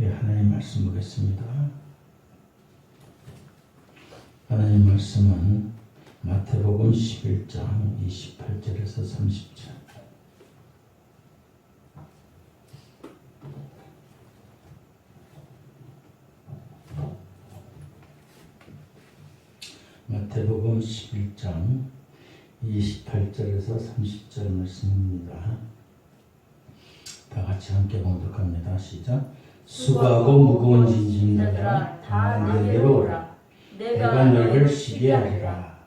예, 하나님 말씀 보겠습니다. 하나님 말씀은 마태복음 11장 28절에서 30절. 마태복음 11장 28절에서 30절 말씀입니다. 다 같이 함께 봉독합니다. 시작. 수고하고 무거운 짐진 자들아 다 내게로 오라. 내가 너희를 쉬게 하리라.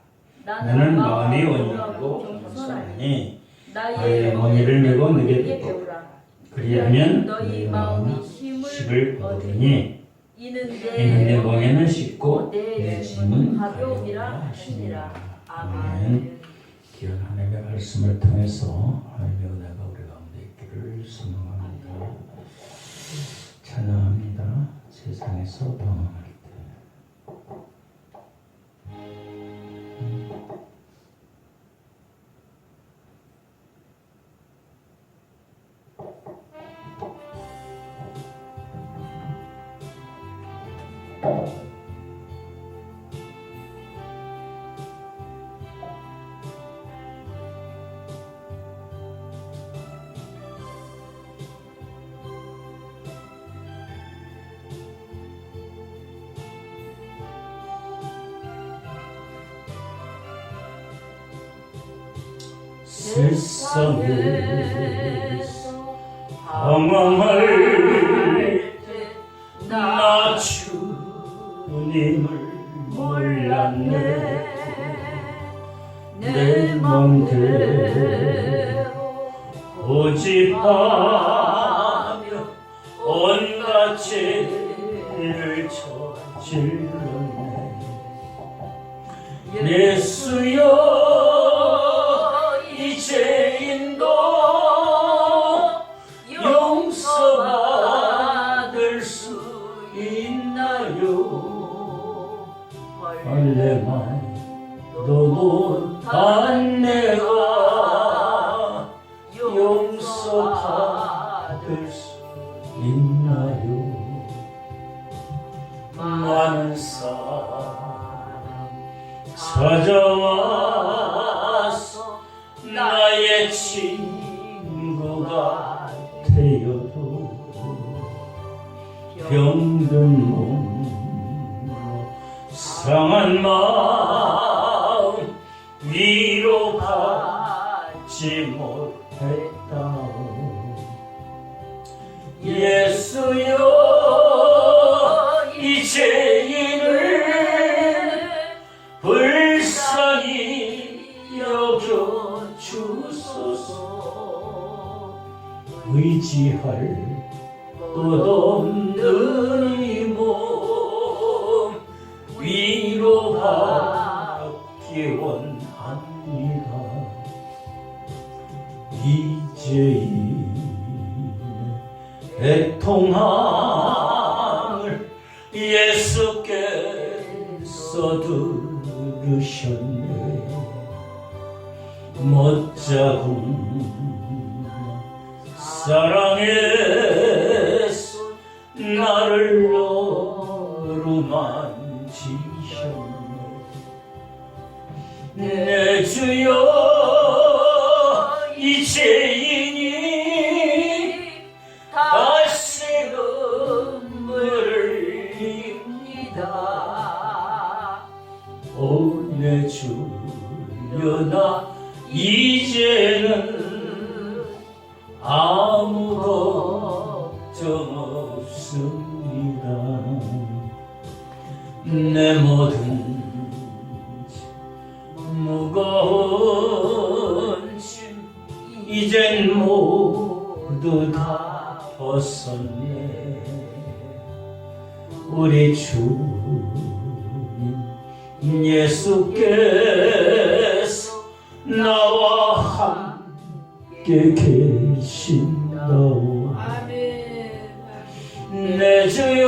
나는 마음이 온유하고 겸손하니 나의 멍에를 메고 너희에게 배우라. 그리하면 너희 마음이 힘을 얻으니 이는 내 멍에는 쉽고 내 짐은 가벼우니라 하시니라. 아멘. 귀한 하나님의 말씀을 통해서 하나님의 은혜가 우리 가운데 있기를 소망합니다. 찬양합니다. 세상에서 방황할 때. 세상에서 방황할 때 나 주님을 몰랐네. 내 맘대로 고집하며 온갖 죄를 저질렀네. 예수여 죄인도 용서받을 수 있나요? 할례만도 못한 내가 용서받을 수 있나요? 많은 사람 찾아와서 나의 친구가 되어도 병든 몸 상한 마음 위로받지 못했다. 예수여 이 죄인을 불쌍히 여겨 주소서. 의지할 것 없는 이 몸 위로받기 원합니다. 이제의 애통함을 예수께서 들으셨네. 못자국 사랑해서 나를 어루만지셨네. 내 주여 이 죄인이 다시 눈물을 흘립니다. 오 내 주여 나 이제는 아무 걱정 없습니다. 내 모든 무거운 짐 이젠 모두 다 벗었네. 우리 주님 예수께서 나와 함께 계신다오. 내 주여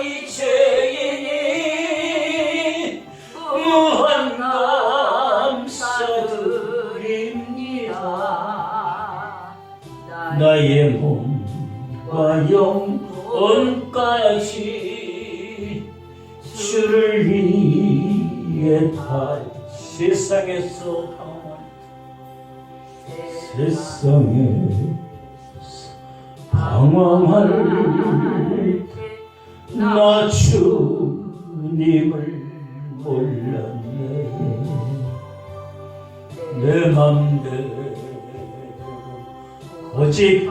이 죄인이 무한 감사드립니다. 나의 몸 영원과 영원까지 주를 위해 다 세상에서 방황할 나 주님을 몰랐네. 내 맘대로 고집하며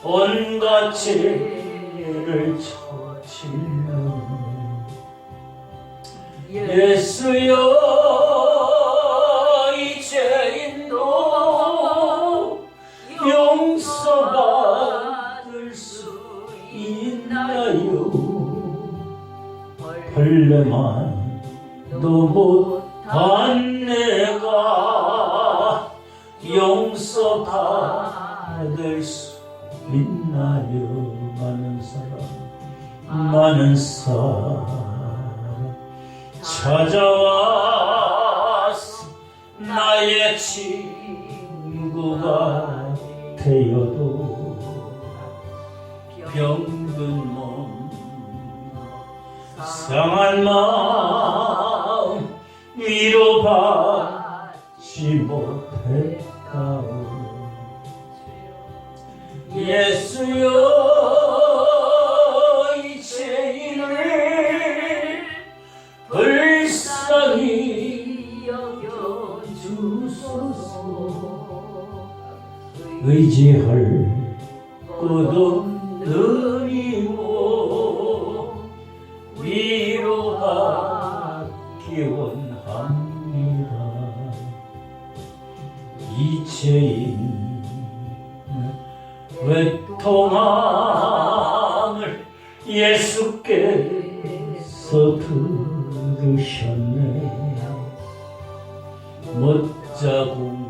온갖 죄를 저질러 예수여 이 죄인도 용서받을 수 있나요? 벌레만도 못한 내가 용서받을 수 있나요? 많은 사람 찾아와서 나의 친구가 되어도 병든 몸 상한 마음 위로받지 못했다오. 예수여 이 죄인을 불쌍히 여겨주소서. 의지할 곳 없는 이모 위로받기 원합니다. 이 죄인 외통함을 예수께서 들으셨네. 못자국만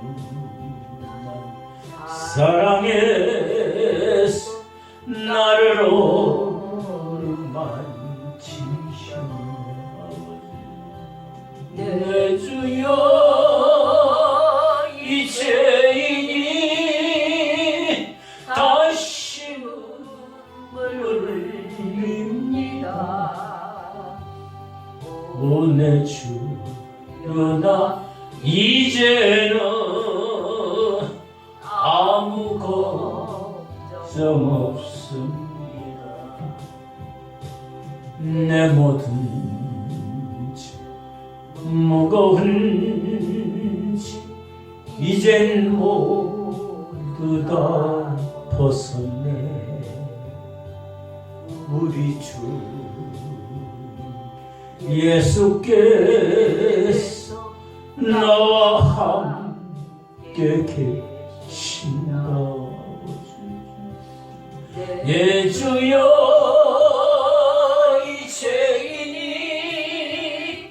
사랑해서 나를 어루만지셨네. 내 주여 이 죄인이 다시 눈물 흘립니다. 오 내 주여 나 이제는 아무 걱정 없습니다. 내 모든 죄 무거운 짐 이젠 모두 다 벗었네. 우리 주 예수께서 나와 함께 계신다. 예 주여 이 죄인이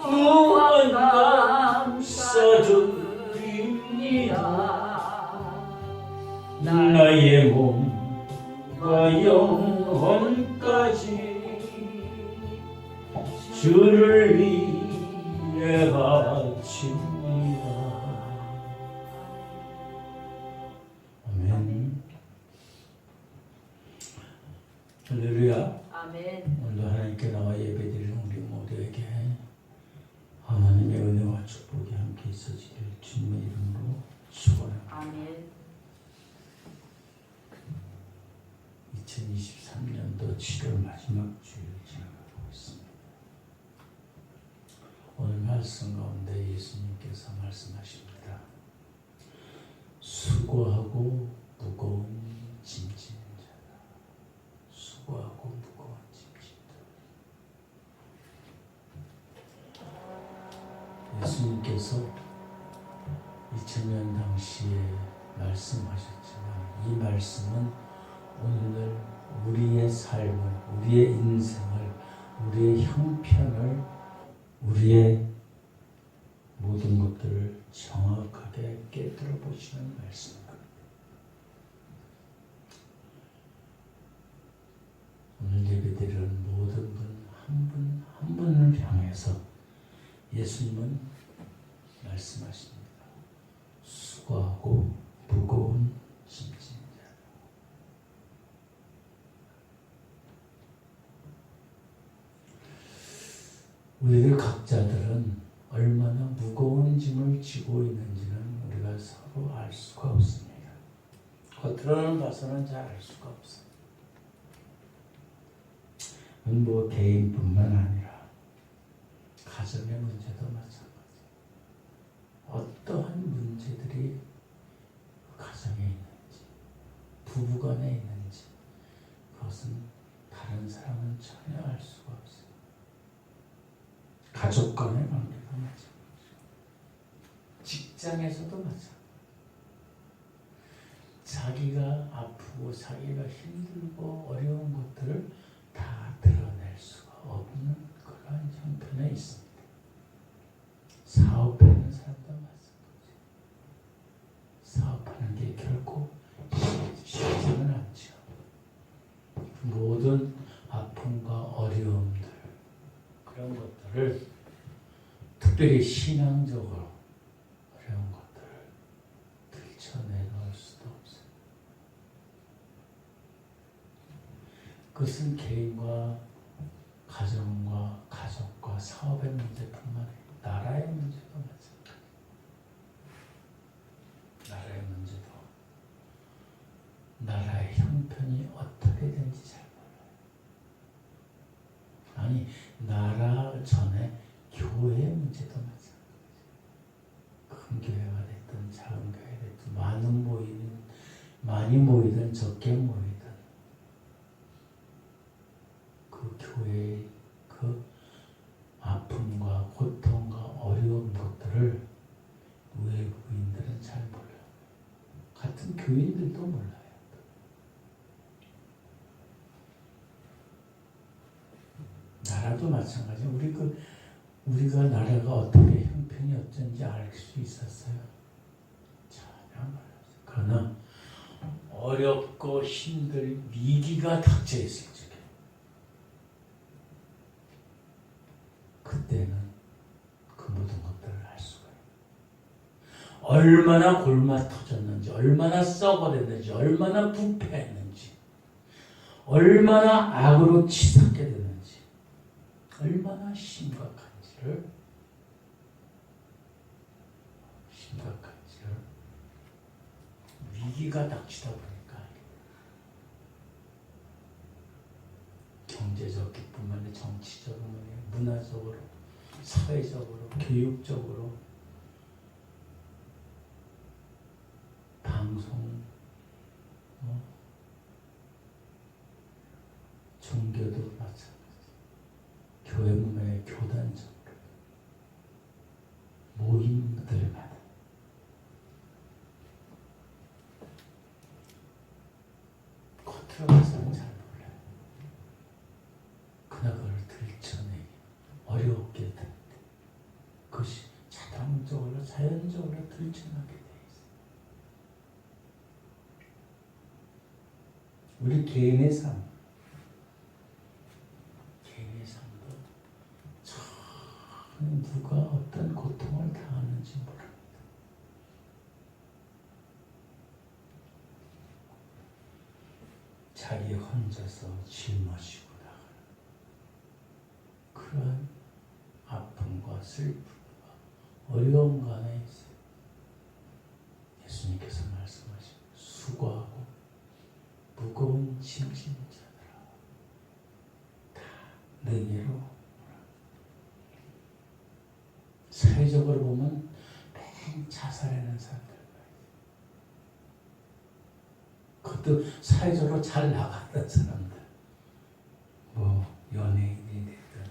무한 감사드립니다. 나의 몸과 영혼까지 주를 위해 바칩니다. 아멘. 할렐루야. 아멘. 오늘도 하나님께 나와 예배드리는 우리 모두에게 하나님의 은혜와 축복이 함께 있어지길 주님의 이름으로 축원합니다. 아멘. 2023년도 7월 마지막 주일 지나가고 있습니다. 오늘 말씀 가운데 예수님께서 말씀하십니다. 수고하고 무거운 짐진 자다. 수고하고 무거운 짐진다. 예수님께서 2000년 당시에 말씀하셨지만 이 말씀은 오늘 우리의 삶을, 우리의 인생을, 우리의 형편을, 우리의 모든 것들을 정확하게 깨뜨려 보시는 말씀입니다. 오늘 예배드리는 모든 분 한 분을 향해서 예수님은 말씀하십니다. 수고하고 무거운 짐진 자. 어떤 짐을 지고 있는지는 우리가 서로 알 수가 없습니다. 겉으로는 봐서는 잘 알 수가 없어요. 뭐 개인뿐만 아니라 가정의 문제도 마찬가지. 어떠한 문제들이 가정에 있는지, 부부간에 있는지 그것은 다른 사람은 전혀 알 수가 없어요. 가족 간의 관계도 마찬가지고 직장에서도 마찬가지고 자기가 아프고 자기가 힘들고 어려운 것들을 다 드러낼 수가 없는 그러한 형편에 있습니다. 사업하는 사람도 마찬가지예요. 사업하는 게 결코 쉽지는 않죠. 모든 아픔과 어려움들 그런 것들을 특별히 신앙적으로 어려운 것들을 들춰내놓을 수도 없어요. 그것은 개인과 가정과 가족과 사업의 문제뿐만 아니라 나라의 문제도 마찬가지예요. 나라의 문제도 나라의 형편이 어떻게 되는지 잘 몰라요. 아니 나라 전에 교회의 문제도 마찬가지예요. 큰 교회가 됐든 작은 교회가 됐든 많이 모이든 적게 모이든 그 교회의 그 아픔과 고통과 어려운 것들을 외부인들은 잘 몰라요. 같은 교인들도 몰라요. 나라도 마찬가지예요. 우리가 나라가 어떻게 형편이 어쩐지 알 수 있었어요? 전혀 몰랐어요. 그러나 어렵고 힘들 위기가 닥쳐 있을 적에 그때는 그 모든 것들을 알 수가 있어요. 얼마나 골마 터졌는지, 얼마나 썩어졌는지, 얼마나 부패했는지, 얼마나 악으로 치닫게 됐는지, 얼마나 심각한지를 위기가 닥치다 보니까 경제적 기뿐만 아니라 정치적으로, 문화적으로, 사회적으로, 교육적으로, 방송, 종교도 마찬가지. 교회 문화의 교단적으로 모임들마다 겉으로 봐서는 잘 몰라요. 그러나 그걸 들춰내기 어렵게 되는데 그것이 자동적으로 자연적으로 들춰나게 돼 있어요. 우리 개인의 삶도 누가 어떤 고통을 당하는지 모릅니다. 자기 혼자서 짊어지고 나가는 그런 아픔과 슬픔과 어려움 간에 있어요. 예수님께서 말씀하신 수고하고 무거운 짐진 자들아 다 내게로. 사회적으로 보면 매일 자살하는 사람들, 그것도 사회적으로 잘 나갔던 사람들, 뭐 연예인이 됐든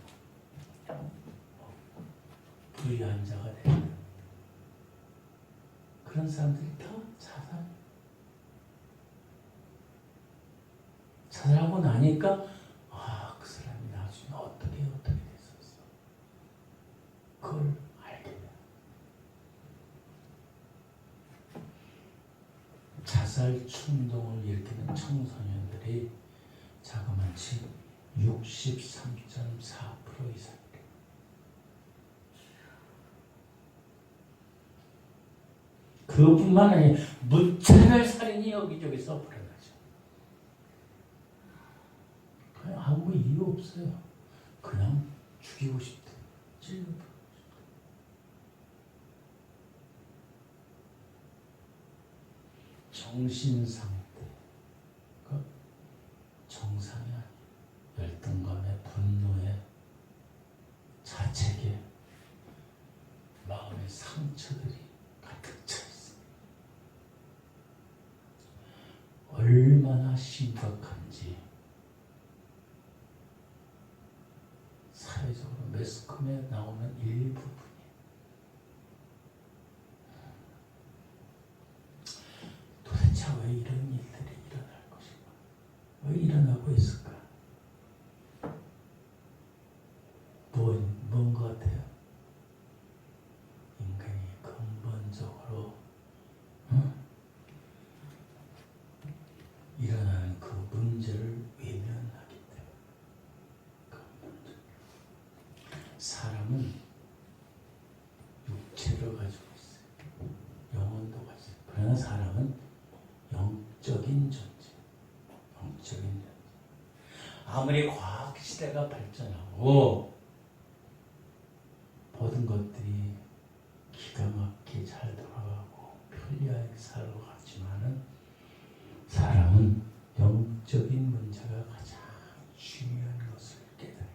부유한자가 됐든 그런 사람들이 다 자살하고 나니까 그 사람이 나중에 어떻게 됐었어. 그걸 알게 돼요. 자살 충동을 일으키는 청소년들이 자그마치 63.4% 이상입니다. 그뿐만 아니라 무차별 살인이 여기저기서 벌어나죠. 그냥 아무 이유 없어요. 그냥 죽이고 싶대. 찔러버리고 싶대. 정신 상태, 정상이 아니에요. 열등감에, 분노에, 자책에, 마음의 상처들이 가득 차 있습니다. 얼마나 심각한지 사회적으로 매스컴에 나오는 일부분이 도대체 왜 이런 일들이 일어날 것인가? 왜 일어나고 있을까? 뭔 것 같아요? 인간이 근본적으로 일어나는 그 문제를 외면하기 때문에 근본적으로 사람은 육체를 가지고 있어요. 영혼도 가지고 있어요. 그러나 사람은 영적인 존재, 영적인 존재. 아무리 과학 시대가 발전하고 모든 것들이 기가 막히게 잘 돌아가고 편리하게 살아가지만은 사람은 영적인 문제가 가장 중요한 것을 깨달아요.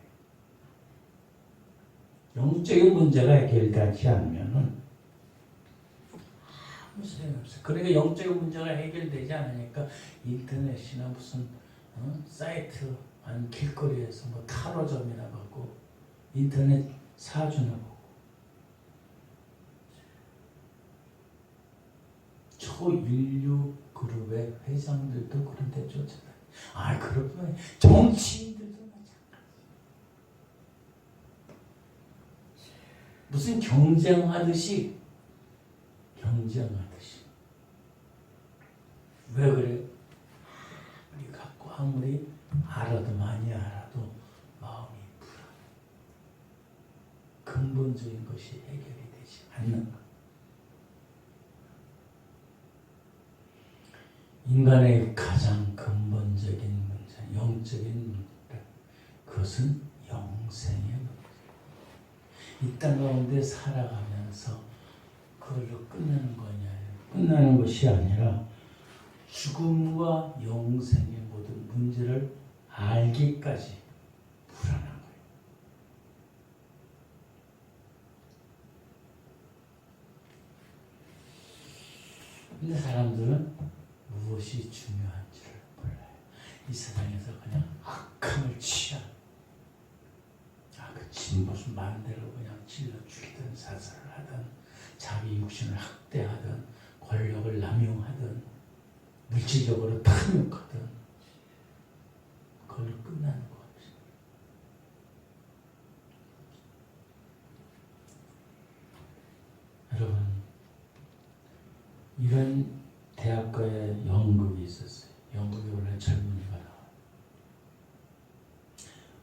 영적인 문제가 해결되지 않으면은 아무 소용없어요. 그러니까 영적인 문제가 해결되지 않으니까 인터넷이나 무슨 사이트 아니면 길거리에서 뭐 타로점이나 갖고 인터넷 사주나 보고 초인류 그룹의 회장들도 그런데 쫓아다녀요. 그렇구나. 정치인들도 마찬가지. 무슨 경쟁하듯이 왜 그래? 우리 갖고 아무리 알아도 많이 알아도 마음이 불안해. 근본적인 것이 해결이 되지 않는 것. 인간의 가장 근본적인 문제, 영적인 문제, 그것은 영생의 문제. 이 땅 가운데 살아가면서 그걸로 끝나는 거냐? 끝나는 것이 아니라 죽음과 영생의 모든 문제를 알기까지 불안한 거예요. 근데 사람들은 무엇이 중요한지를 몰라요. 이 세상에서 그냥 악함을 취한, 무슨 마음대로 그냥 찔러 죽이든 사살을 하든 자기 육신을 학대하든 권력을 남용하든 물질적으로 탐욕하든 그걸로 끝나는 것 같아요. 여러분, 이런 대학가에 연극이 있었어요. 연극에 원래 젊은이가 나와요.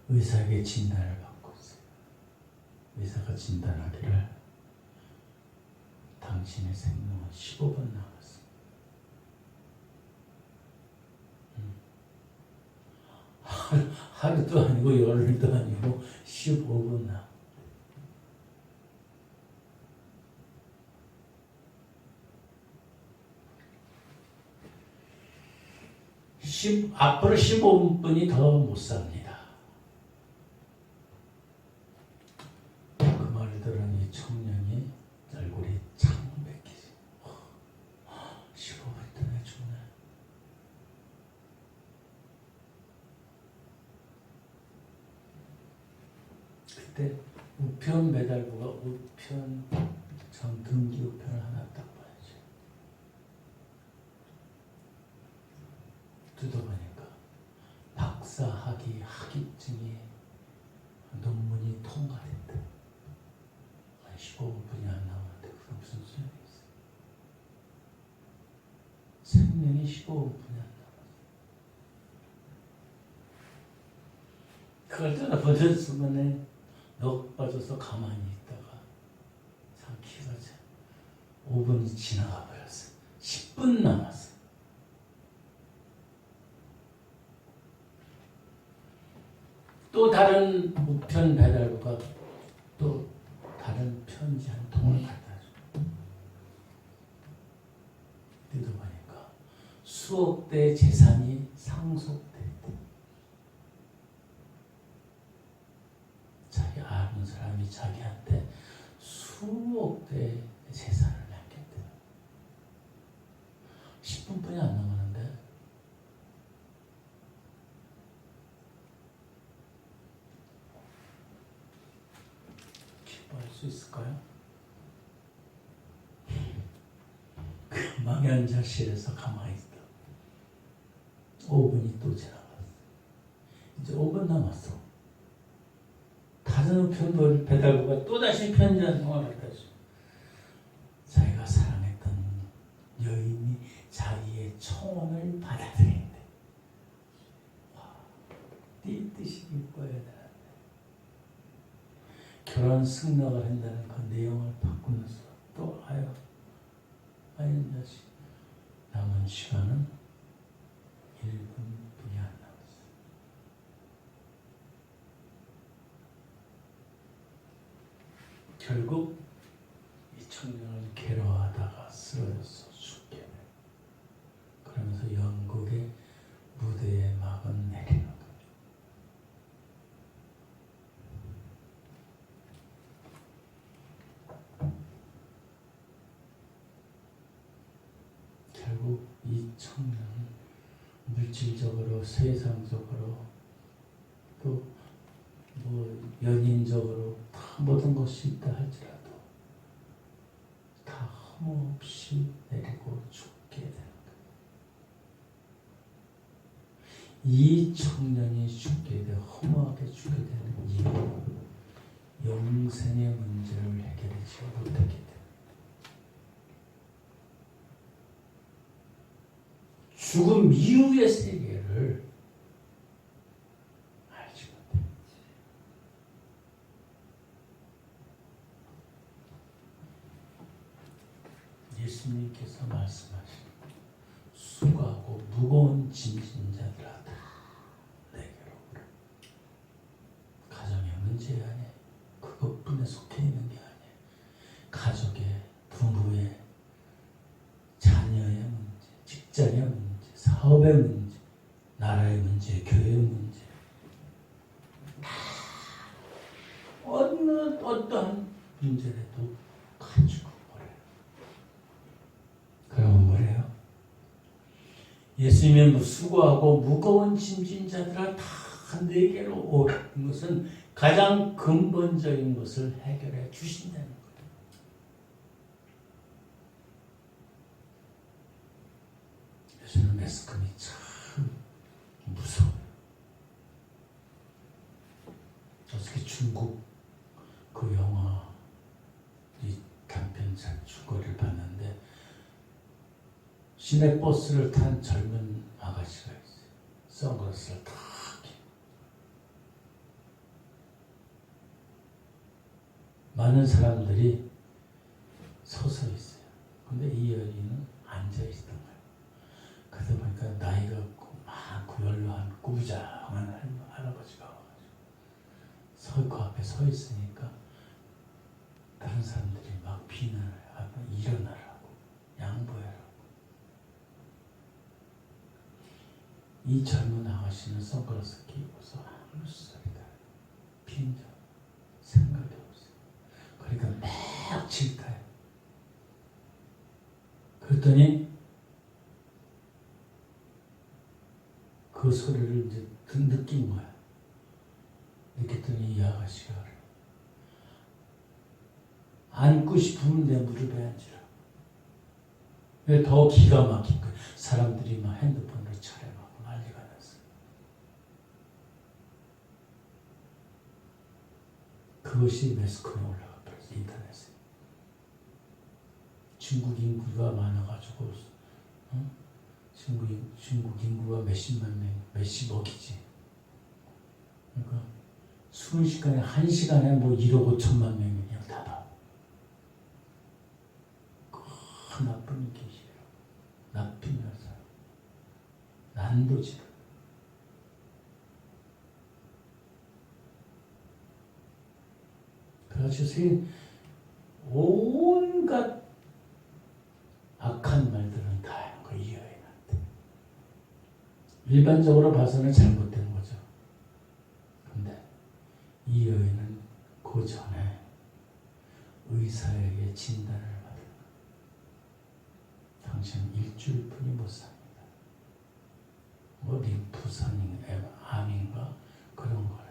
의사에게 진단을 받고 있어요. 의사가 진단하기를 당신의 생명은 15분 남았습니다. 하루도 아니고 열흘도 아니고 15분 남았습니다. 앞으로 15분이 더 못 삽니다. 그 말을 들은 이 청년이 얼굴이 창백해지. 15분 때문에 죽네. 그때 우편 배달부가 전 등기 우편을 하나 딱 봐야지. 뜯어보니까 박사 학위 학위증이 논문이 통과됐대. 15분이 안 나오는데 그게 무슨 소용이 있어? 생명이 15분이 안 나와. 그걸 떠나 버렸으면 넋 빠져서 가만히 있다가 삼키가 5분이 지나가 버렸어. 10분 남았어. 또 다른 우편 배달부가 또 다른 편지 한 통을 갖다 줘. 뜯어보니까 수억 대 재산이 상속됐대. 자기 아는 사람이 자기한테 수억 대 재산을 남겼대. 10분뿐이 안 남았는데 기뻐할 수 있을까요? 그 망연자실에서 가만히 있다. 5분이 또 지나갔어. 이제 5분 남았어. 다른 편도를 배달부가 또다시 편지 한 통을 갖다 줘. 자기가 사랑했던 여인이 자기의 청혼을 받아들인대. 와, 네 뜻이 이뻐야 되는데. 결혼 승낙을 한다는 그 내용을 바꾸면서 또 자식 남은 시간은 1분뿐이 안 남았어. 결국 이 청년을 괴로워하다가 쓰러져서 죽게 돼. 그러면서 영국의 무대에 막은 내리는 거예요. 결국 이 청년은 물질적으로, 세상적으로, 또 연인적으로 다 모든 것이 있다 할지라도 다 허무없이 내리고 죽게 되는 거예요. 이 청년이 죽게 돼 허무하게 죽게 되는 이유는 영생의 문제를 해결하지 못하게 돼. 죽음 이후의 세계를 알지 못해. 예수님께서 말씀하신 수고하고 무거운 짐진 자들아 다 내게로 오라. 가정의 문제 아니에요. 그것뿐에 속해 있는 게 아니에요. 가족의, 부부의, 자녀의 문제, 직장의 문제, 사업의 문제, 나라의 문제, 교회의 문제, 어떠한 문제라도 가지고 오래요. 그러면 뭐래요? 예수님의 수고하고 무거운 짐진 자들아 다 내게로 오라는 것은 가장 근본적인 것을 해결해 주신다는 거예요. 요새는 매스컴이 참 무서워요. 어떻게 중국 그 영화 이 단편작 중거를 봤는데 시내버스를 탄 젊은 아가씨가 있어요. 선글라스를 탁 끼고 많은 사람들이 서서 있어요. 근데 이 여인은 앉아 있던 거예요. 그러다 보니까 나이가 많고 연로한 꾸부장한 할아버지가 와가지고 그 앞에 서 있으니까 다른 사람들이 막 비난을 하고 일어나라고 양보해라고. 이 젊은 아가씨는 선글라스 끼고서 아무 소리가 빈적 생각이 없어요. 그러니까 막 질타해. 그랬더니 그 소리를 이제 느낀 거야. 느꼈더니 이 아가씨가 그래. 앉고 싶으면 내 무릎에 앉으라. 왜 더 기가 막힌 거야. 사람들이 막 핸드폰으로 촬영하고 난리가 났어. 그것이 매스컴에 올라가 버렸어. 인터넷에. 중국 인구가 많아가지고 중국 인구가 몇십만 명, 몇십억이지. 그러니까 순식간에 한 시간에 뭐 1억 5천만 명이 그냥 다 봐. 그 나쁜 계시예요. 나쁜 여자. 난도질. 그래가지고 온갖 악한 말들은 다 한 거 이 여인한테. 일반적으로 봐서는 잘못된 거죠. 근데 이 여인은 그 전에 의사에게 진단을 받은 당신은 일주일뿐이 못 삽니다. 뭐 림프선인 암인가 그런 거예요.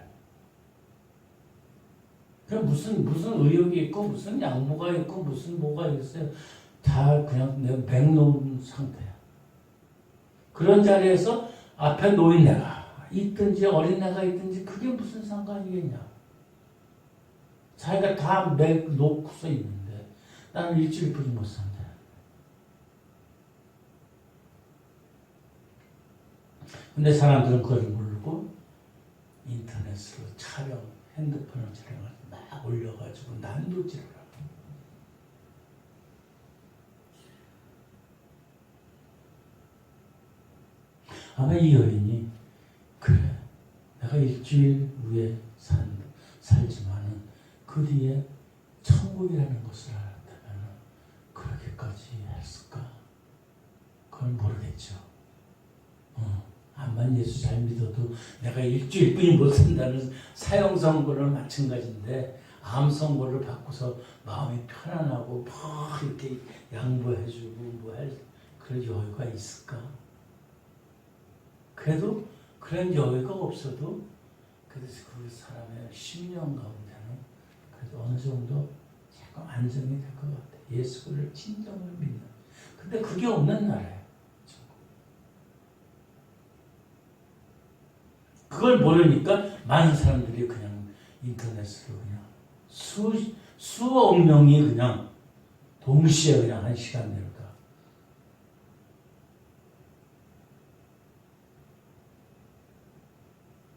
그냥 무슨 의욕이 있고 무슨 양보가 있고 무슨 뭐가 있어요. 다 그냥 내가 맥놓은 상태야. 그런 자리에서 앞에 노인네가 있든지 어린애가 있든지 그게 무슨 상관이겠냐. 자기가 다 맥 놓고서 있는데 나는 일주일뿐이 못 산다. 근데 사람들은 그걸 모르고 인터넷으로 핸드폰을 촬영해서 막 올려가지고 난도질을 하고. 아마 이 여인이 그래 내가 일주일 후에 살지만은 그 뒤에 천국이라는 것을 알았다면 그렇게까지 했을까? 그걸 모르겠죠. 암만 예수 잘 믿어도 내가 일주일뿐이 못 산다는 사형 선고는 마찬가지인데 암 선고를 받고서 마음이 편안하고 막 이렇게 양보해주고 뭐 할 그런 여유가 있을까? 그래도 그런 여유가 없어도 그래서 그 사람의 심령 가운데는 그래도 어느 정도 약간 안정이 될 것 같아. 예수를 진정을 믿는. 근데 그게 없는 나라예요. 그걸 모르니까 많은 사람들이 그냥 인터넷으로 그냥 수억 명이 그냥 동시에 그냥 한 시간 내로 다.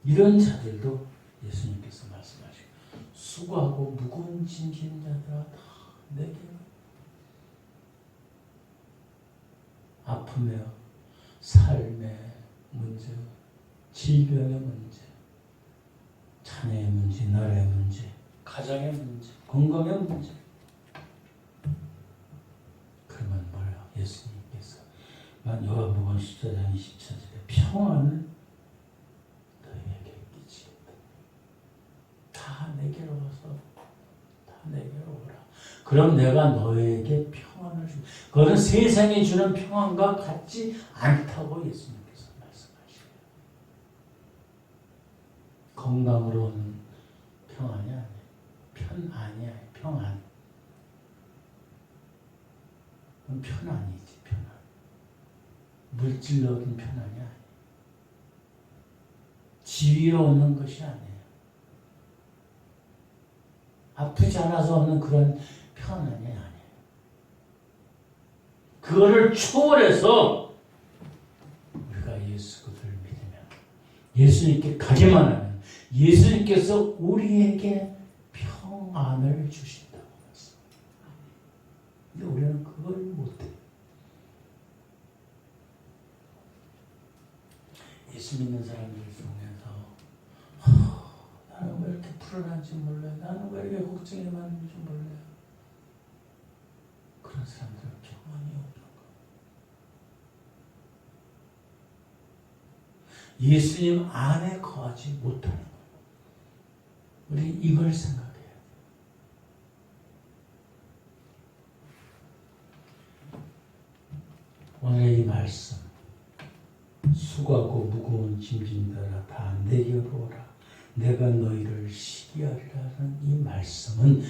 이런 자들도 예수님께서 말씀하시고 수고하고 무거운 짐진 자들아 다 내게 아픔의 삶의 문제 질병의 문제, 자녀의 문제, 나라의 문제, 가정의 문제, 건강의 문제. 그러면 뭐예요? 예수님께서 요한복음 14장 24절에 평안을 너희에게 끼치겠다. 다 내게로 와서 다 내게로 오라. 그럼 내가 너희에게 평안을 주. 그것은 세상이 주는 평안과 같지 않다고 예수님. 건강으로 오는 평안이 아니야. 편안이야. 평안. 그건 편안이지. 편안. 물질로 얻은 편안이 아니야. 지위로 얻는 것이 아니에요. 아프지 않아서 얻는 그런 편안이 아니에요. 그거를 초월해서 우리가 예수 그들을 믿으면 예수님께 가기만 하면 예수님께서 우리에게 평안을 주신다고 말씀합니다. 근데 우리는 그걸 못해요. 예수 믿는 사람들 중에서 나는 왜 이렇게 불안한지 몰라요. 나는 왜 이렇게 걱정이 많은지 몰라요. 그런 사람들은 평안이 없는 거예요. 예수님 안에 거하지 못하는 거예요. 우리 이걸 생각해야 돼요. 오늘 이 말씀 수고하고 무거운 짐진 자라 다 내게로 오라. 내가 너희를 쉬게 하리라는 이 말씀은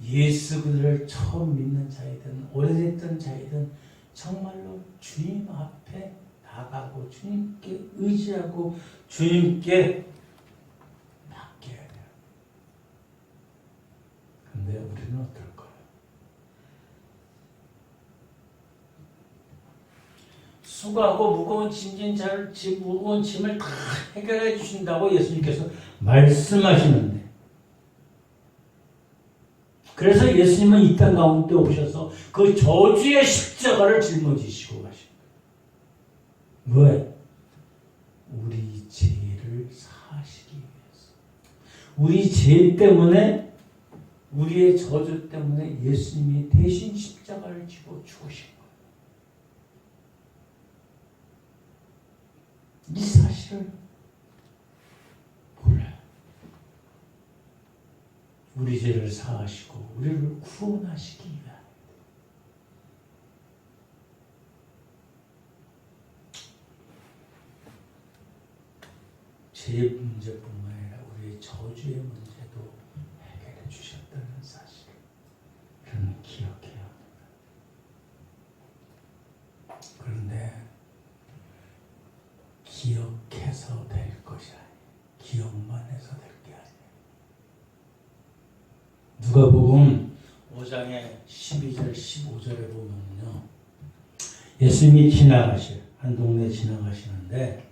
예수 그들을 처음 믿는 자이든 오래됐던 자이든 정말로 주님 앞에 나가고 주님께 의지하고 주님께 근데 우리는 어떨까요? 수고하고 무거운 무거운 짐을 다 해결해 주신다고 예수님께서 말씀하시는데 그래서 예수님은 이 땅 가운데 오셔서 그 저주의 십자가를 짊어지시고 가신 거예요. 왜? 우리 죄를 사하시기 위해서. 우리 죄 때문에 우리의 저주 때문에 예수님이 대신 십자가를 지고 죽으신 이 사실을 몰라요. 우리 죄를 사하시고 우리를 구원하시기 위하여 죄의 문제뿐만 아니라 우리의 저주의 문제도 해결해 주셨다는 사실을 우리는 기억해야 합니다. 그런데 기억해서 될 것이 아니에요. 기억만 해서 될 게 아니에요. 누가복음 5장의 12절 15절에 보면요, 예수님이 지나가실 한 동네 지나가시는데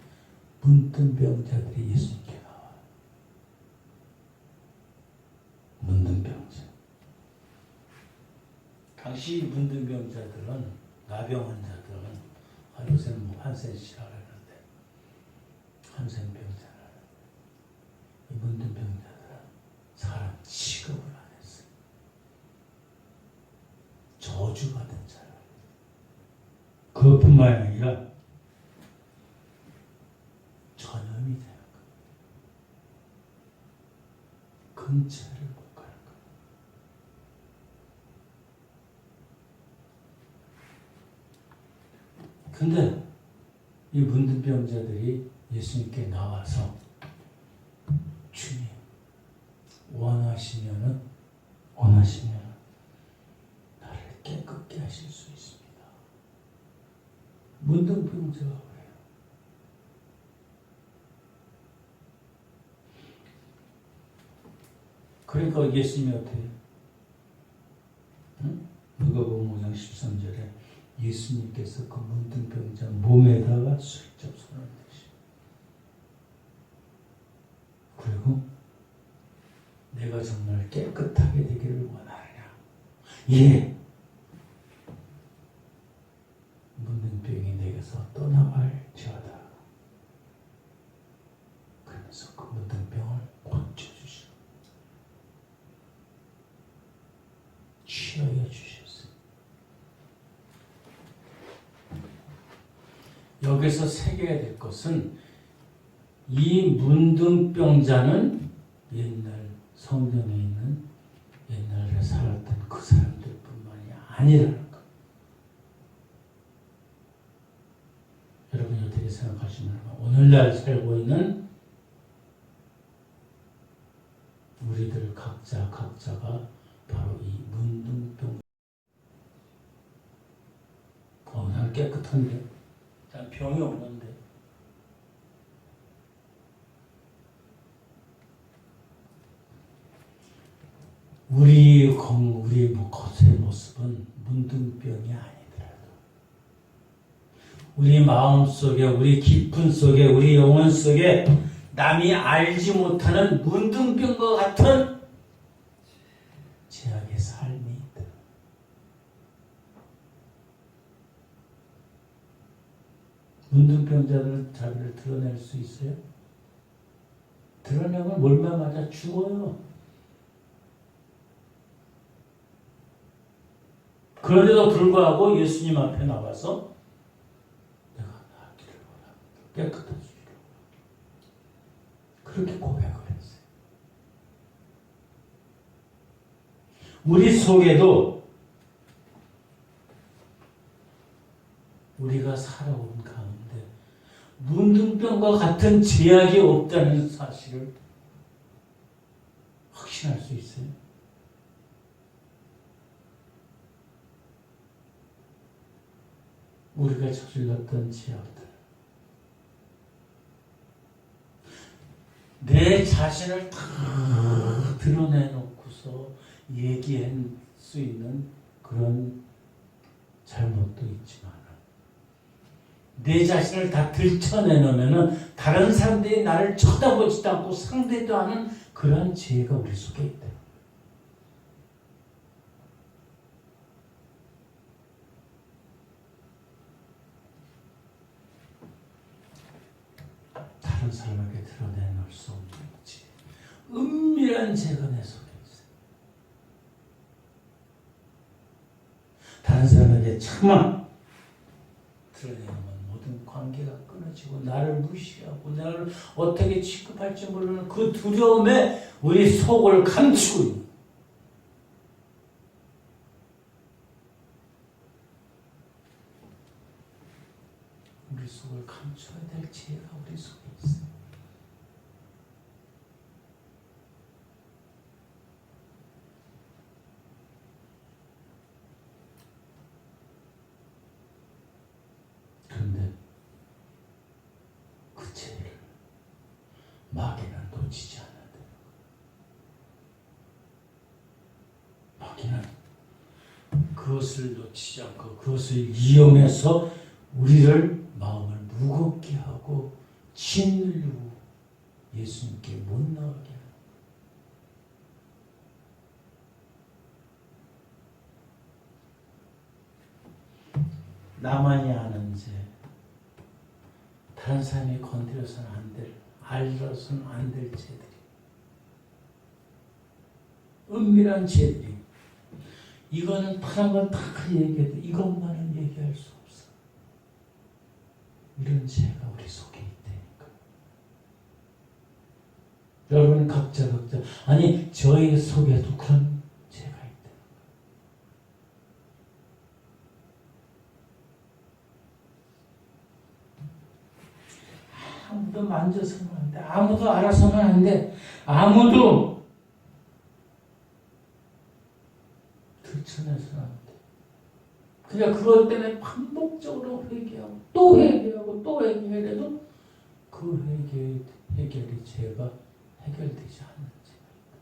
문둥병자들이 예수님께 나와요. 문둥병자. 당시 문둥병자들은, 나병 환자들은 요새는 뭐 한센시라 그러는데 한센병자라. 이 문둥병자들은 사람 취급을 안 했어요. 저주받은 자라. 그것뿐만 아니라 전염이 되는 거예요. 근처를 못 가는 거예요. 근데 이 문둥병자들이 예수님께 나와서 주님, 원하시면 나를 깨끗게 하실 수 있습니다. 문둥병자가 그래요. 그러니까 예수님이 어떻게 해요? 누가복음 5장 13절에 예수님께서 그 문둥병자 몸에다가 슬쩍 손을 대시고, 그리고 내가 정말 깨끗하게 되기를 원하느냐? 예. 문둥병이 내게서 떠나갈지어다. 그러면서 그 문둥병을 고쳐주시고 취하여 주셨어요. 여기서 새겨야 될 것은, 이 문둥병자는 옛날 성경에 있는 옛날에 살았던 그 사람들뿐만이 아니라는 것. 여러분이 어떻게 생각하시나요? 오늘날 살고 있는 우리들 각자가 바로 이 문둥병. 난 깨끗한데, 난 병이 없는데. 우리 겉의 모습은 문둥병이 아니더라도 우리 마음 속에, 우리 깊은 속에, 우리 영혼 속에 남이 알지 못하는 문둥병과 같은 죄악의 삶이 있다. 문둥병자들은 자기를 드러낼 수 있어요? 드러내면 몰매 맞아 죽어요. 그런데도 불구하고 예수님 앞에 나와서 내가 나기를 원합니다. 깨끗해지기를 원합니다. 그렇게 고백을 했어요. 우리 속에도 우리가 살아온 가운데 문둥병과 같은 죄악이 없다는 사실을 확신할 수 있어요. 우리가 저질렀던 죄악들, 내 자신을 다 드러내놓고서 얘기할 수 있는 그런 잘못도 있지만, 내 자신을 다 들춰내놓으면 다른 사람들이 나를 쳐다보지도 않고 상대도 하는 그런 죄가 우리 속에 있다. 다른 사람에게 드러내놓을 수 없는 죄, 은밀한 죄가 내 속에 있어요. 다른 사람에게 차마 드러내놓으면 모든 관계가 끊어져. 가지고 나를 무시하고 나를 어떻게 취급할지 모르는 그 두려움에 우리 속을 감추고 있는 거예요. 우리 속을 감춰야 될 지혜가 우리 속에 있어요. 그런데 그 지혜를 마귀는 놓치지 않는다. 마귀는 그것을 놓치지 않고 그것을 이용해서 우리를 마음을 무겁게 하고 짓누르고 예수님께 못 나가게 하는 거예요. 나만이 아는 죄, 다른 사람이 건드려서는 안 될, 알려서는 안 될 죄들이, 은밀한 죄들이, 이거는 다른 건 다 얘기해도 이것만은 얘기할 수 없어. 이런 죄가 우리 속에 있다니까. 여러분 각자 아니 저희 속에도 그런 죄가 있다. 아무도 만져서는 안 돼. 아무도 알아서는 안 돼. 아무도 들춰내서는 안 돼. 그냥 그것 때문에 반복적으로 회개하고 또 회개하고 또 회개해도 그 해결이 죄가 해결되지 않는 죄가 있다.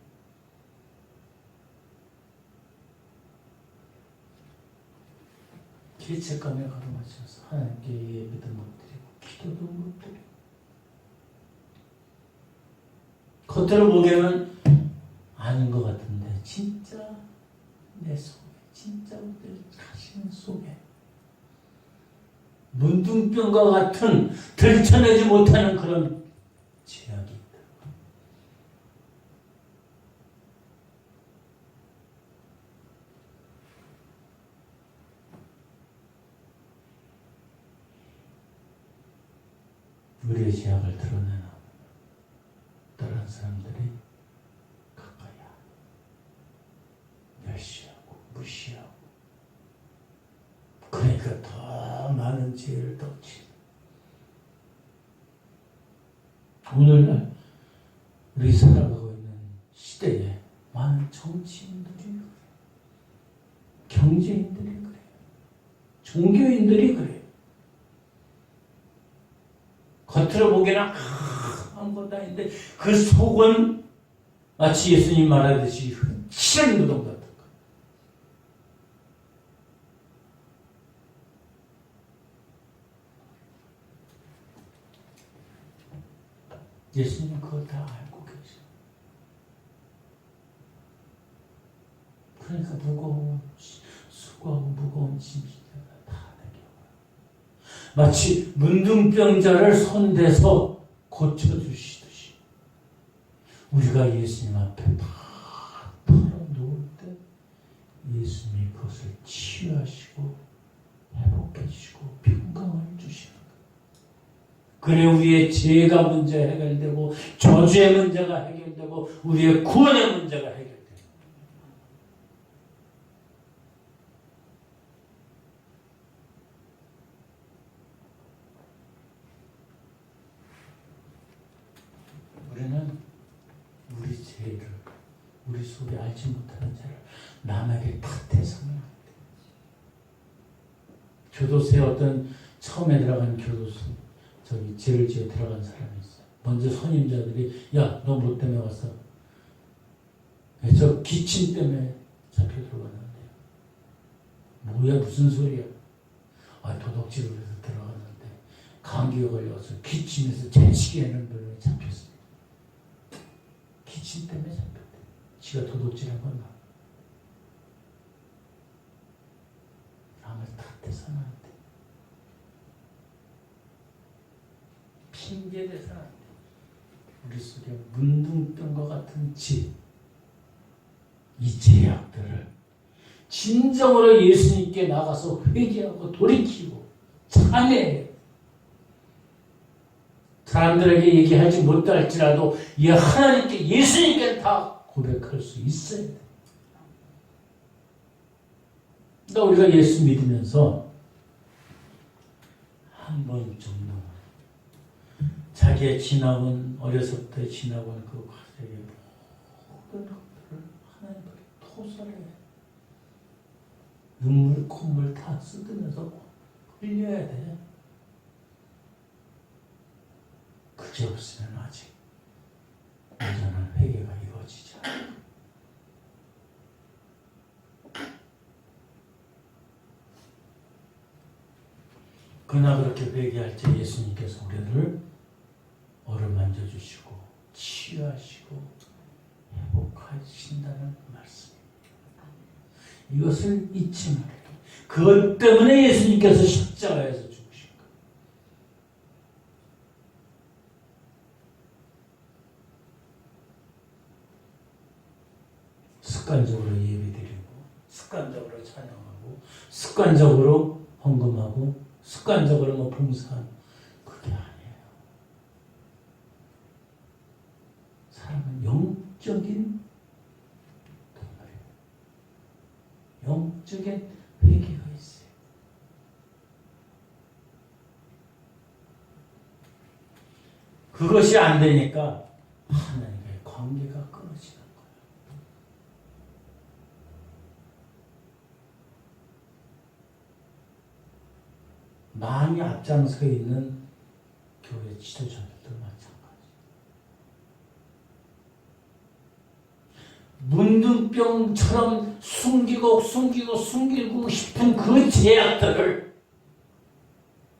죄책감에 가로막혀서 하나님께 예배도 못 드리고 기도도 못 드리고 겉으로 보기에는 아닌 것 같은데 진짜 내 속에 진짜 우리 자신 속에 문둥병과 같은 들춰내지 못하는 그런 죄악이 있다. 우리의 죄악을 드러내나 다른 사람들이 가까이 멸시하고 무시하고 그러니까 더 많은 죄를 더 지는. 오늘날 우리 살아가고 있는 시대에 많은 정치인들이 그래요. 경제인들이 그래요. 종교인들이 그래요. 겉으로 보기에는 아무것도 아닌데 그 속은 마치 예수님 말하듯이 흑실한 무덤 같은 거. 예수님 그거 다 알고 계셔. 그러니까 수고하고 무거운 짐이 다 내게 와요. 마치 문둥병자를 손대서 고쳐주시듯이 우리가 예수님 앞에 다 털어놓을 때 예수님이 그것을 치유하시고 회복해주시고 평강을 주시는 거예요. 그래 우리의 죄가 문제 해결되고 저주의 문제가 해결되고 우리의 구원의 문제가 해결되고 우리는 우리 죄를 우리 속에 알지 못하는 죄를 남에게 탓해서는 안 돼. 교도소에 어떤 처음에 들어간 교도소 저기 죄를 지어 들어간 사람이 있어요. 먼저 선임자들이 야 너 뭐 때문에 왔어? 저 기침 때문에 잡혀 들어갔는데요. 뭐야 무슨 소리야? 도둑질을 해서 들어갔는데 감기에 걸려서 기침에서 재치기하는 분이 잡혔어요. 기침 때문에 잡혔대. 지가 도둑질한 건 나. 남을 탓해서는 안 돼. 핑계대서는 안 돼. 우리 속에 문둥병과 같은 죄, 이 죄악들을 진정으로 예수님께 나가서 회개하고 돌이키고 참회해. 사람들에게 얘기하지 못할지라도 이 하나님께 예수님께 다 고백할 수 있어야 돼. 그러니까 우리가 예수 믿으면서 한 번 정도 자기의 지나온 어려서부터 지나온 그 과정의 모든 것들을 하나님께 토설해. 눈물, 콧물 다 쏟으면서 흘려야 돼. 그게 없으면 아직 온전한 회개가 이루어지지 않아. 그러나 그렇게 회개할 때 예수님께서 우리를 어루만져 주시고 치유하시고 회복하신다는 말씀입니다. 이것을 잊지 말아요. 그것 때문에 예수님께서 십자가에서 죽으신 거예요. 습관적으로 예배드리고 습관적으로 찬양하고 습관적으로 헌금하고 습관적으로 뭐 봉사하는 그게 아니에요. 사람은 영적인 동물이에요. 영적인 회개가 있어요. 그것이 안 되니까 하나님과의 관계가 끊어지는 거예요. 많이 앞장서 있는 교회 지도자들도 마찬가지. 문둥병처럼 숨기고 싶은 그 죄악들을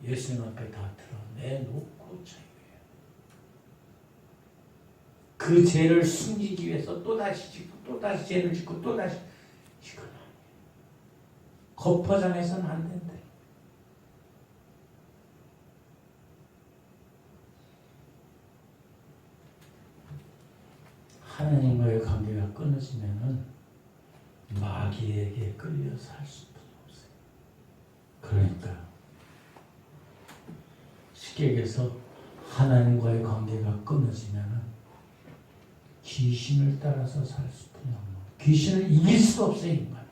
예수님 앞에 다 드러내놓고 자유해요. 그 죄를 숨기기 위해서 또다시 짓고 또다시 죄를 짓고 또다시 이건 아니에요. 겉포장해서는 안 된다. 하나님과의 관계가 끊어지면은 마귀에게 끌려 살 수밖에 없어요. 그러니까 쉽게 얘기해서 하나님과의 관계가 끊어지면은 귀신을 따라서 살 수밖에 없는 거예요. 귀신을 이길 수가 없어요, 인간은.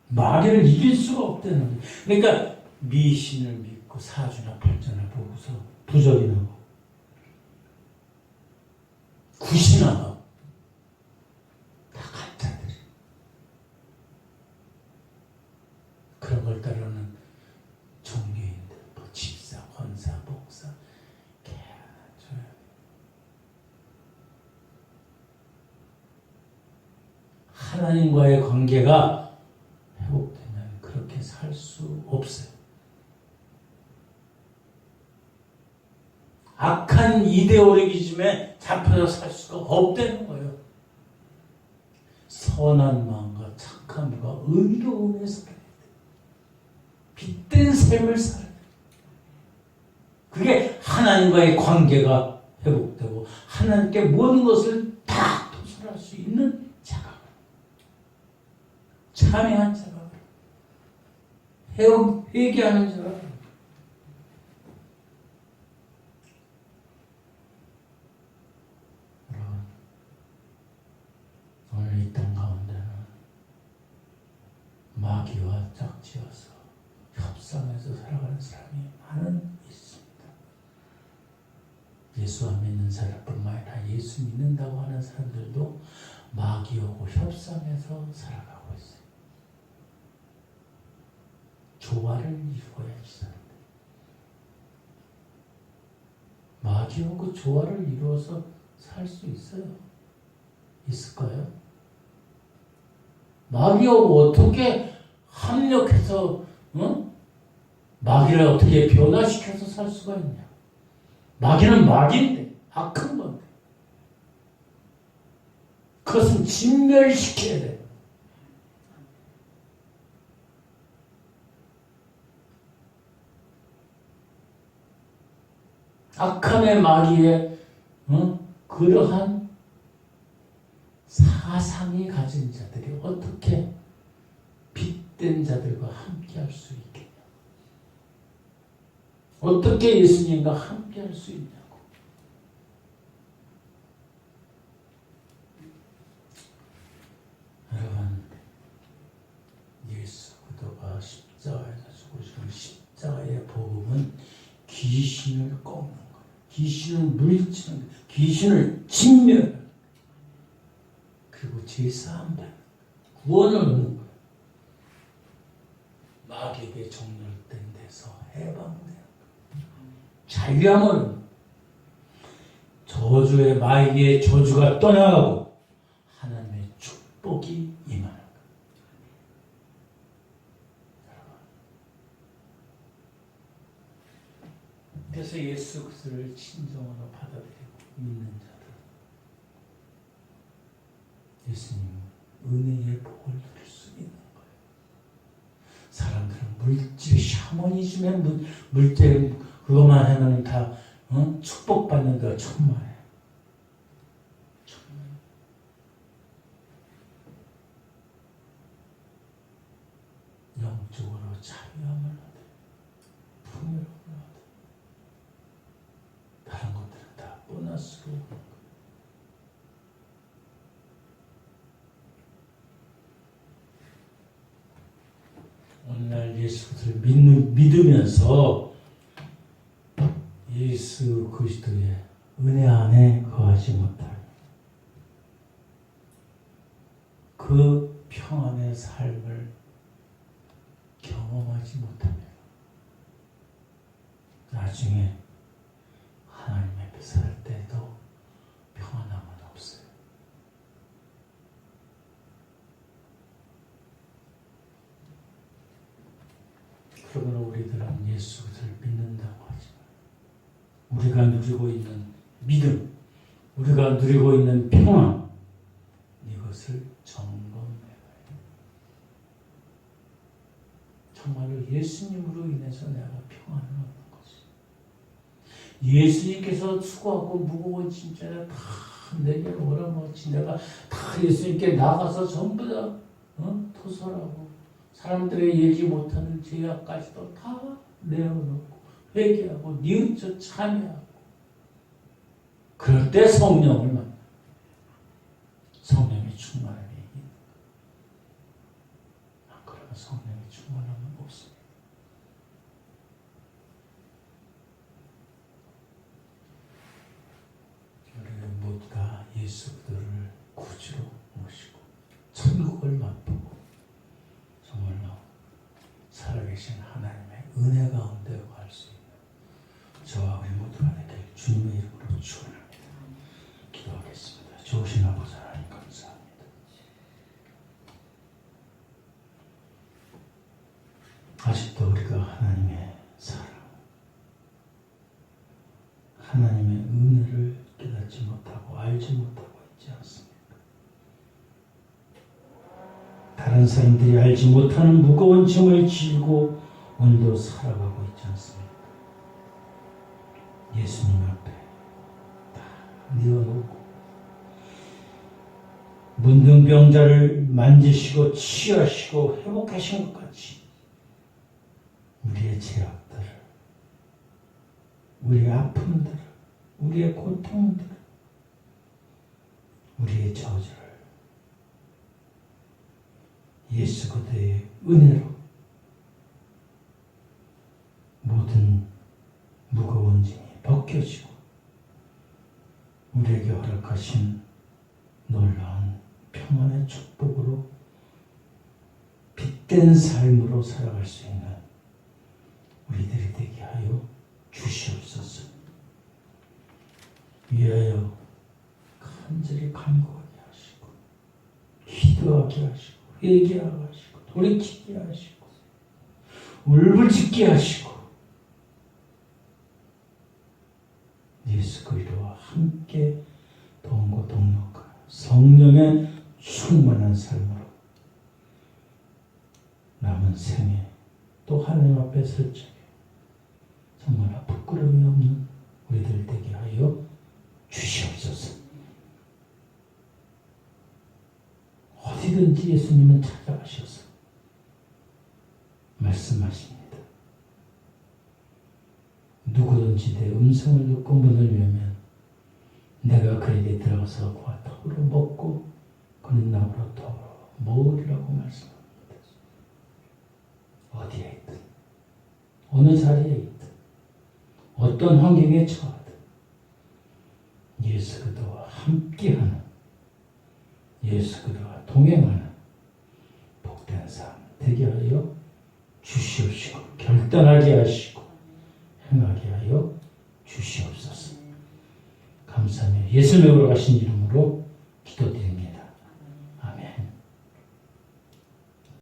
마귀를 이길 수가 없다는 거예요. 그러니까 미신을 믿고 사주나 팔자나 보고서 부적이나고 구신하고 다 가짜들이. 그런 걸 따르는 종교인들, 뭐 집사, 권사, 목사, 개줘야 돼. 하나님과의 관계가 회복되면 그렇게 살 수 없어요. 악한 이데올로기즘에 잡혀서 살 수가 없다는 거예요. 선한 마음과 착함과 의로움에 살아야 돼. 빛된 삶을 살아야 돼. 그게 하나님과의 관계가 회복되고 하나님께 모든 것을 다 도설할 수 있는 자각. 참여한 자각. 회개하는 자각. 오늘 이 땅 가운데는 마귀와 짝지어서 협상해서 살아가는 사람이 많은 있습니다. 예수 안 믿는 사람뿐만 아니라 예수 믿는다고 하는 사람들도 마귀하고 협상해서 살아가고 있어요. 조화를 이루어야지 사람들. 마귀하고 조화를 이루어서 살 수 있어요. 있을까요? 마귀하고 어떻게 합력해서 마귀를 어떻게 변화시켜서 살 수가 있냐? 마귀는 마귀인데 악한 건데 그것은 진멸시켜야 돼. 악함의 마귀의 그러한 사상이 가진 자들이 어떻게 빛된 자들과 함께 할 수 있겠냐. 어떻게 예수님과 함께 할 수 있냐고. 여러분, 예수 그리스도가 십자가에서 죽으시고 십자가의 복음은 귀신을 꺾는 거예요. 귀신을 물리치는 거예요. 귀신을 진멸하는 거예요. 그리고 제사함 구원을 얻는 거예요. 마귀에게 종렬된 데서 해방돼요. 자유함을 저주의 마귀의 저주가 떠나가고 하나님의 축복이 임하는 거예요. 그래서 예수 그리스도를 친정으로 받아들이고 믿는 자들, 예수님 은혜의 복을 누릴 수 있는 거예요. 사람들은 물질, 샤머니즘의 물질 그것만 하면 다 축복받는 거 천만에. 영적으로 자유함을 얻어, 풍요로움을 얻어. 다른 것들은 다 보너스로 오는 거예요. 오늘날 예수 그리스도를 믿으면서 예수 그리스도의 은혜 안에 거하지 못할 그 평안의 삶을 경험하지 못하면 나중에 하나님 앞에 살 때도 평안함은 없어요. 그러므로 우리들은 예수 그리스도를 믿는다고 하지만 우리가 누리고 있는 믿음, 우리가 누리고 있는 평안, 이것을 점검해봐야 해요. 정말로 예수님으로 인해서 내가 평안을 얻는 것이. 예수님께서 수고하고 무거운 짐자를 다 내게로 오라모치 내가 다 예수님께 나가서 전부 다 토설하고 사람들의 얘기 못하는 죄악까지도 다 내어놓고 회개하고 뉘우쳐 참여하고 그럴 때 성령을 만나 성령의 충만함이 있는 거예요. 안 그러면 성령의 충만함은 없습니다. 우리 모두가 예수 그리스도를 구주로 모시고 천국을 맛보고 정말로 살아계신 하나님의 은혜 가운데 갈 수 있는 저와 우리 모두가 되길 주님의 이름으로 축원합니다. 기도하겠습니다. 좋으신 아버지 하나님 감사합니다. 아직도 우리가 하나님의 사랑, 하나님의 은혜를 깨닫지 못하고 알지 못하고 있지 않습니까? 다른 사람들이 알지 못하는 무거운 짐을 지고 오늘도 살아가고 있지 않습니까? 예수님 앞에 다 내어놓고 문둥병자를 만지시고 치유하시고 회복하신 것 같이 우리의 죄악들을, 우리의 아픔들을, 우리의 고통들을, 우리의 저주를 예수 그리스도의 은혜로 모든 무거운 짐이 벗겨지고 우리에게 허락하신 놀라운 평안의 축복으로 빛된 삶으로 살아갈 수 있는 우리들이 되게 하여 주시옵소서. 위하여 간절히 간구하게 하시고 기도하게 하시고 회개하게 하시고 돌이키게 하시고 울부짖게 하시고 예수 그리스도와 함께 동거 동역하여 성령의 충만한 삶으로 남은 생에 또 하나님 앞에 설 적에 정말 부끄러움이 없는 우리들 되게 하여 주시옵소서. 어디든지 예수님은 찾아가셔서 말씀하십니다. 누구든지 내 음성을 듣고 문을 열면 내가 그에게 들어가서 그와 더불어 먹고 그는 나보다 더불어 먹으리라고 말씀합니다. 어디에 있든 어느 자리에 있든 어떤 환경에 처하든 예수 그리스도와 함께하는 예수 그리스도와 동행하는 복된 삶 되게 하여 주시옵시고 결단하게 하시고 행하게 하여 주시옵소서. 감사하며 예수 믿으러 가신 이름